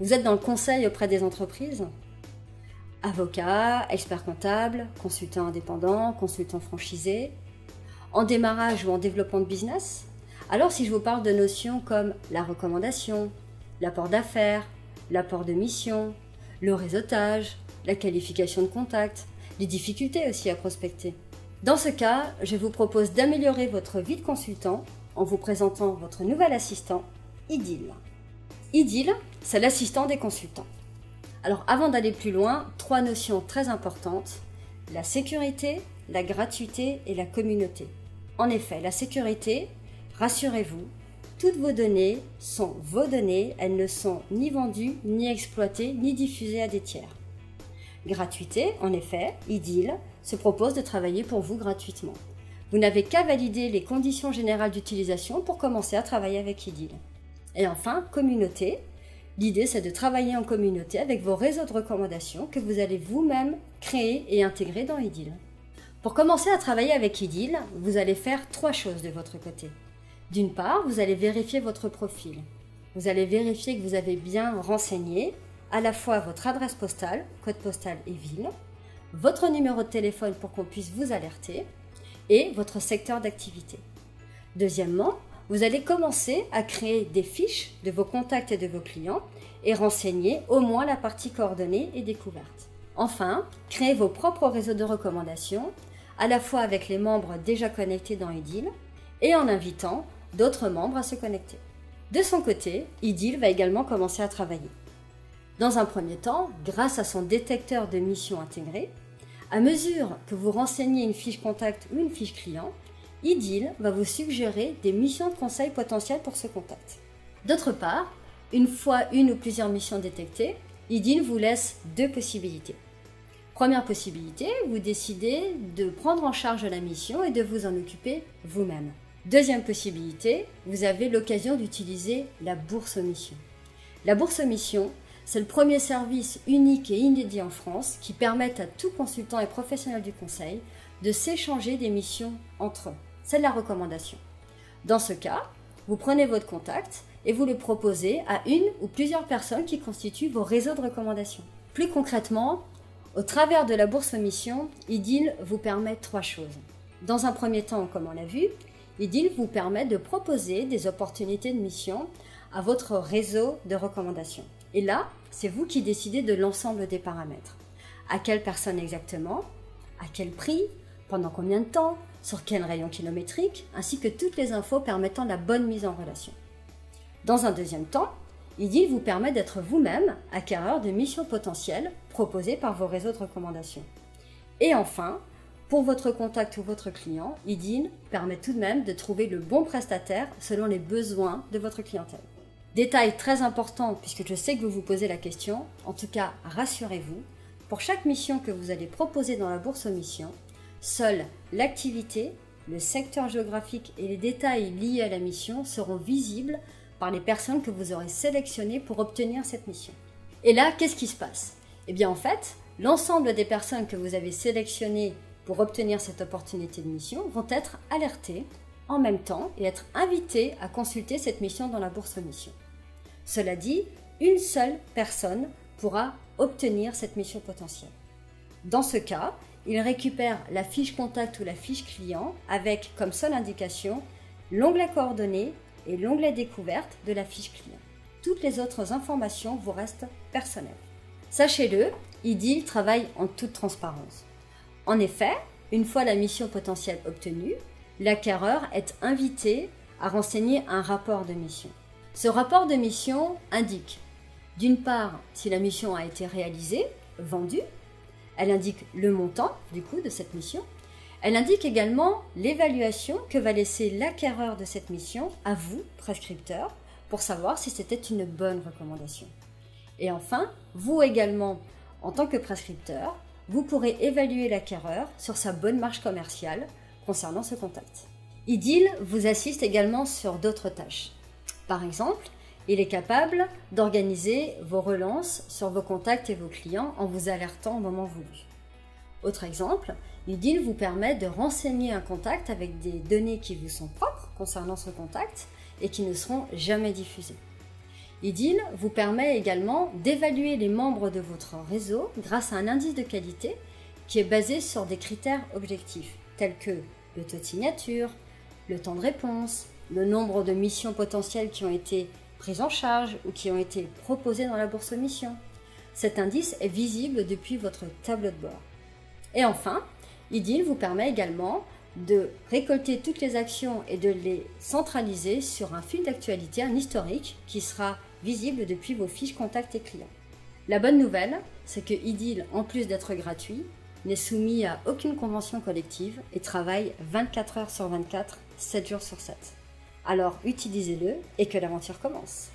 Vous êtes dans le conseil auprès des entreprises? Avocat, expert comptable, consultant indépendant, consultant franchisé, en démarrage ou en développement de business? Alors si je vous parle de notions comme la recommandation, l'apport d'affaires, l'apport de mission, le réseautage, la qualification de contact, les difficultés aussi à prospecter. Dans ce cas, je vous propose d'améliorer votre vie de consultant en vous présentant votre nouvel assistant, Idil. Idil, c'est l'assistant des consultants. Alors avant d'aller plus loin, 3 notions très importantes, la sécurité, la gratuité et la communauté. En effet, la sécurité, rassurez-vous, toutes vos données sont vos données, elles ne sont ni vendues, ni exploitées, ni diffusées à des tiers. Gratuité, en effet, Idil se propose de travailler pour vous gratuitement. Vous n'avez qu'à valider les conditions générales d'utilisation pour commencer à travailler avec Idil. Et enfin, communauté. L'idée, c'est de travailler en communauté avec vos réseaux de recommandations que vous allez vous-même créer et intégrer dans Idil. Pour commencer à travailler avec Idil, vous allez faire 3 choses de votre côté. D'une part, vous allez vérifier votre profil. Vous allez vérifier que vous avez bien renseigné à la fois votre adresse postale, code postal et ville, votre numéro de téléphone pour qu'on puisse vous alerter et votre secteur d'activité. Deuxièmement, vous allez commencer à créer des fiches de vos contacts et de vos clients et renseigner au moins la partie coordonnées et découvertes. Enfin, créez vos propres réseaux de recommandations, à la fois avec les membres déjà connectés dans Idil et en invitant d'autres membres à se connecter. De son côté, Idil va également commencer à travailler. Dans un premier temps, grâce à son détecteur de missions intégré, à mesure que vous renseignez une fiche contact ou une fiche client, Idil va vous suggérer des missions de conseil potentielles pour ce contact. D'autre part, une fois une ou plusieurs missions détectées, Idil vous laisse 2 possibilités. Première possibilité, vous décidez de prendre en charge la mission et de vous en occuper vous-même. Deuxième possibilité, vous avez l'occasion d'utiliser la bourse aux missions. La bourse aux missions, c'est le premier service unique et inédit en France qui permet à tout consultant et professionnel du conseil de s'échanger des missions entre eux. C'est de la recommandation. Dans ce cas, vous prenez votre contact et vous le proposez à une ou plusieurs personnes qui constituent vos réseaux de recommandations. Plus concrètement, au travers de la bourse aux missions, Idil vous permet 3 choses. Dans un premier temps, comme on l'a vu, Idil vous permet de proposer des opportunités de mission à votre réseau de recommandations. Et là, c'est vous qui décidez de l'ensemble des paramètres. À quelle personne exactement, à quel prix, pendant combien de temps, sur quel rayon kilométrique, ainsi que toutes les infos permettant la bonne mise en relation. Dans un deuxième temps, Idil vous permet d'être vous-même acquéreur de missions potentielles proposées par vos réseaux de recommandations. Et enfin, pour votre contact ou votre client, Idil permet tout de même de trouver le bon prestataire selon les besoins de votre clientèle. Détail très important puisque je sais que vous vous posez la question, en tout cas rassurez-vous, pour chaque mission que vous allez proposer dans la bourse aux missions, seule l'activité, le secteur géographique et les détails liés à la mission seront visibles par les personnes que vous aurez sélectionnées pour obtenir cette mission. Et là, qu'est-ce qui se passe? Eh bien en fait, l'ensemble des personnes que vous avez sélectionnées pour obtenir cette opportunité de mission vont être alertées en même temps et être invitées à consulter cette mission dans la bourse aux missions. Cela dit, une seule personne pourra obtenir cette mission potentielle. Dans ce cas, il récupère la fiche contact ou la fiche client avec comme seule indication l'onglet coordonnées et l'onglet découverte de la fiche client. Toutes les autres informations vous restent personnelles. Sachez-le, Idil travaille en toute transparence. En effet, une fois la mission potentielle obtenue, l'acquéreur est invité à renseigner un rapport de mission. Ce rapport de mission indique, d'une part, si la mission a été réalisée, vendue, elle indique le montant du coût de cette mission, elle indique également l'évaluation que va laisser l'acquéreur de cette mission à vous, prescripteur, pour savoir si c'était une bonne recommandation. Et enfin, vous également, en tant que prescripteur, vous pourrez évaluer l'acquéreur sur sa bonne marge commerciale concernant ce contact. Idil vous assiste également sur d'autres tâches. Par exemple, il est capable d'organiser vos relances sur vos contacts et vos clients en vous alertant au moment voulu. Autre exemple, Idil vous permet de renseigner un contact avec des données qui vous sont propres concernant ce contact et qui ne seront jamais diffusées. IDIL vous permet également d'évaluer les membres de votre réseau grâce à un indice de qualité qui est basé sur des critères objectifs tels que le taux de signature, le temps de réponse, le nombre de missions potentielles qui ont été prises en charge ou qui ont été proposées dans la bourse aux missions. Cet indice est visible depuis votre tableau de bord. Et enfin, IDIL vous permet également de récolter toutes les actions et de les centraliser sur un fil d'actualité, un historique qui sera visible depuis vos fiches contacts et clients. La bonne nouvelle, c'est que IDIL, en plus d'être gratuit, n'est soumis à aucune convention collective et travaille 24 heures sur 24, 7 jours sur 7. Alors utilisez-le et que l'aventure commence.